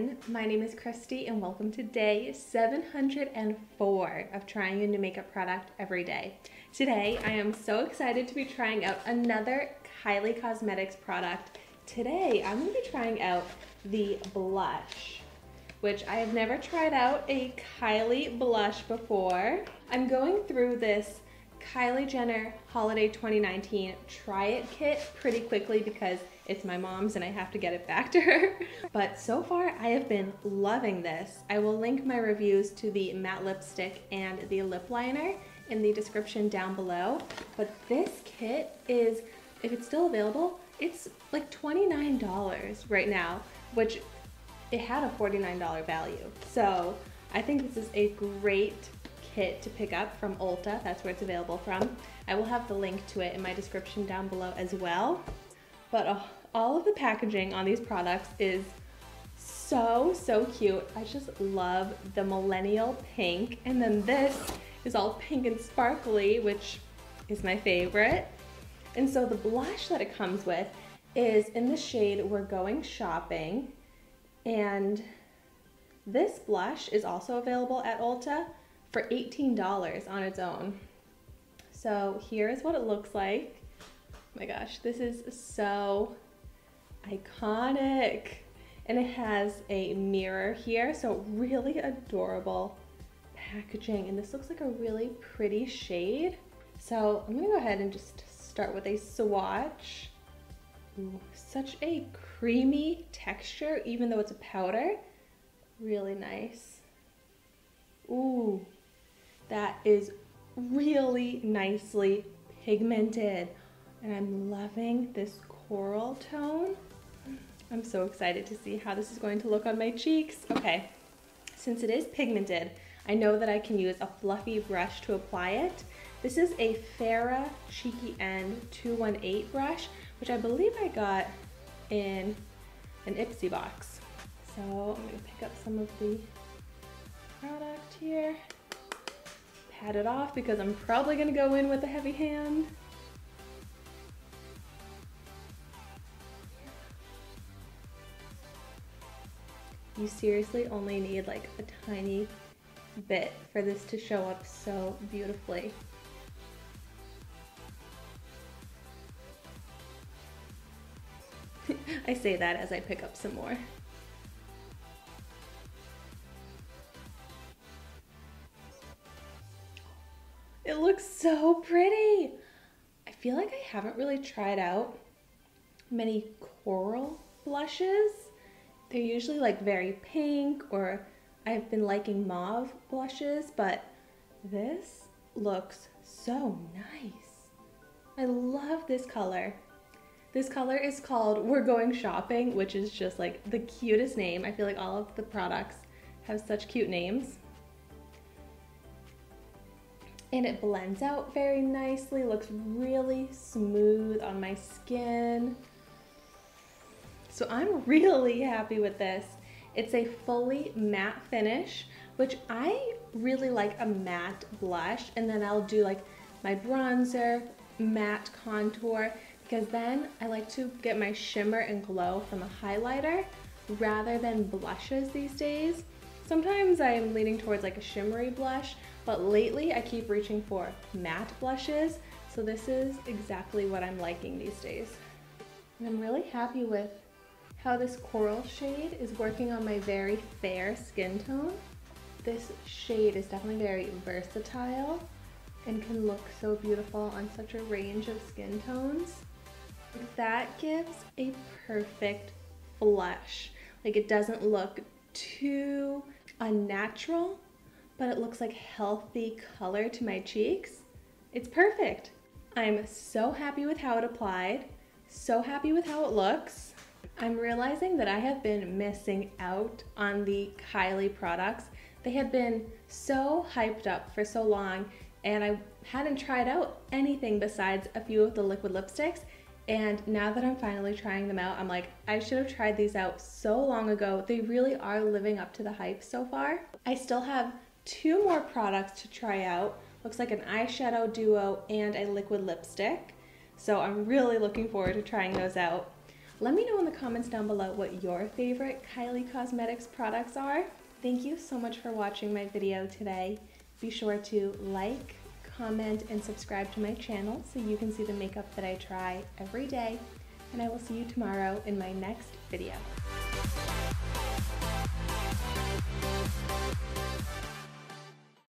everyone, my name is Christy and welcome to day 704 of trying a new makeup product every day. Today I am so excited to be trying out another Kylie Cosmetics product. Today I'm going to be trying out the blush, which I have never tried out a Kylie blush before. I'm going through this Kylie Jenner Holiday 2019 Try It Kit pretty quickly because it's my mom's and I have to get it back to her. But so far I have been loving this. I will link my reviews to the matte lipstick and the lip liner in the description down below. But this kit is, if it's still available, it's like $29 right now, which it had a $49 value. So I think this is a great kit to pick up from Ulta. That's where it's available from. I will have the link to it in my description down below as well. But all of the packaging on these products is so cute. I just love the millennial pink, and then this is all pink and sparkly, which is my favorite. And so the blush that it comes with is in the shade We're Going Shopping, and this blush is also available at Ulta for $18 on its own. So here's what it looks like. Oh my gosh, this is so iconic. And it has a mirror here, so really adorable packaging. And this looks like a really pretty shade. So I'm gonna go ahead and just start with a swatch. Ooh, such a creamy texture, even though it's a powder. Really nice. Ooh, that is really nicely pigmented. And I'm loving this coral tone. I'm so excited to see how this is going to look on my cheeks. Okay, since it is pigmented, I know that I can use a fluffy brush to apply it. This is a Farrah Cheeky End 218 brush, which I believe I got in an Ipsy box. So I'm gonna pick up some of the product here, pat it off because I'm probably gonna go in with a heavy hand. You seriously only need like a tiny bit for this to show up so beautifully. I say that as I pick up some more. It looks so pretty. I feel like I haven't really tried out many coral blushes. They're usually like very pink, or I've been liking mauve blushes, but this looks so nice. I love this color. This color is called We're Going Shopping, which is just like the cutest name. I feel like all of the products have such cute names. And it blends out very nicely, looks really smooth on my skin. So I'm really happy with this. It's a fully matte finish, which I really like a matte blush, and then I'll do like my bronzer, matte contour, because then I like to get my shimmer and glow from a highlighter rather than blushes these days. Sometimes I'm leaning towards like a shimmery blush, but lately I keep reaching for matte blushes, so this is exactly what I'm liking these days. And I'm really happy with how this coral shade is working on my very fair skin tone. This shade is definitely very versatile and can look so beautiful on such a range of skin tones. That gives a perfect blush. Like, it doesn't look too unnatural, but it looks like healthy color to my cheeks. It's perfect. I'm so happy with how it applied, so happy with how it looks. I'm realizing that I have been missing out on the Kylie products. They have been so hyped up for so long, and I hadn't tried out anything besides a few of the liquid lipsticks. And now that I'm finally trying them out, I'm like, I should have tried these out so long ago. They really are living up to the hype so far. I still have 2 more products to try out. Looks like an eyeshadow duo and a liquid lipstick. So I'm really looking forward to trying those out. Let me know in the comments down below what your favorite Kylie Cosmetics products are. Thank you so much for watching my video today. Be sure to like, comment, and subscribe to my channel so you can see the makeup that I try every day. And I will see you tomorrow in my next video.